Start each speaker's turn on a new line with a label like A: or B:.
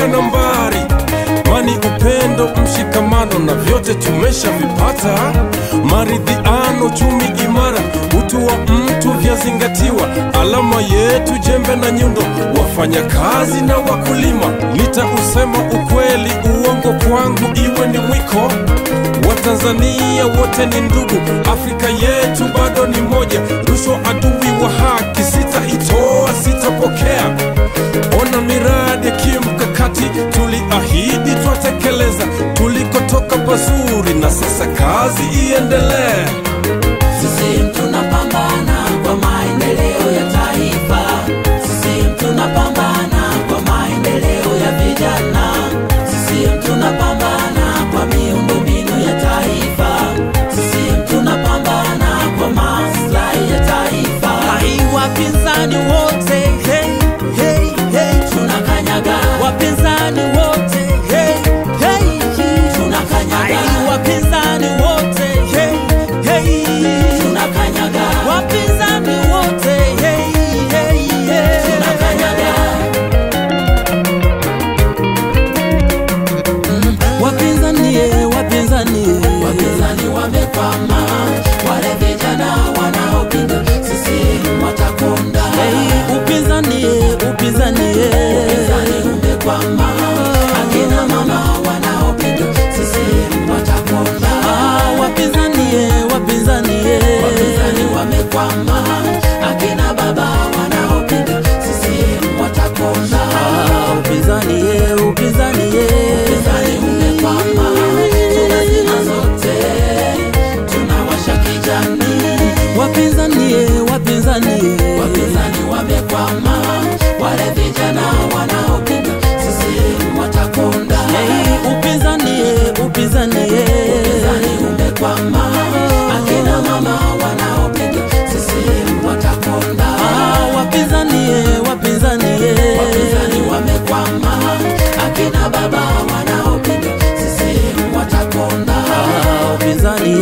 A: mpaka nambari. Mani, upendo, mshikamano na vyote tumesha vipata. Maridhiano, chumi imara, utu wa mtu vyazingatiwa. Alama yetu jembe na nyundo, wafanya kazi na wakulima. Nitausema ukweli, uongo kwangu iwe ni mwiko. Watanzania wote ni ndugu, Afrika yetu bado ni moja. Rushwa adui wa haki, sitaitoa, sitapokea. Ona miradi kimkakati, tuliahidi twatekeleza. Tulikotoka pazuri na sasa kazi iendelee.
B: Sisi tunapambana kwa maendeleo ya taifa. Sisi tunapambana kwa maendeleo ya vijana. Sisi tunapambana kwa miundombinu ya taifa. Sisi tunapambana kwa maslahi ya taifa.
C: Hai wapinzani wote, hey, hey, hey,
B: tunakanyaga.
C: wapinzani wote, hey, hey,
B: tunakanyaga.
C: hai wapinzani wote, hey, hey,
B: tunakanyaga.
C: wapinzani wote, hey, hey, hey,
B: tunakanyaga.
C: wapinzani,
B: Wapinzani wamekwama, wale vijana wanaopinga CCM watakonda.
C: hey, upinzani,
B: Upinzani umekwama, akina mama wanaopinga CCM watakonda.
C: wapinzani,
B: Wapinzani wamekwama, akina baba wanaopinga CCM watakonda.
C: upinzani,
B: Upinzani umekwama, tunazima zote, tunawasha kijani.
C: wapinzani,
B: Wapinzani wamekwama, wale vijana wanaopinga CCM watakonda.
C: upinzani,
B: Upinzani umekwama, akina mama wanaopinga CCM watakonda.
C: wapinzani,
B: Wapinzani wamekwama, akina baba wanaopinga CCM watakonda.
C: upinzani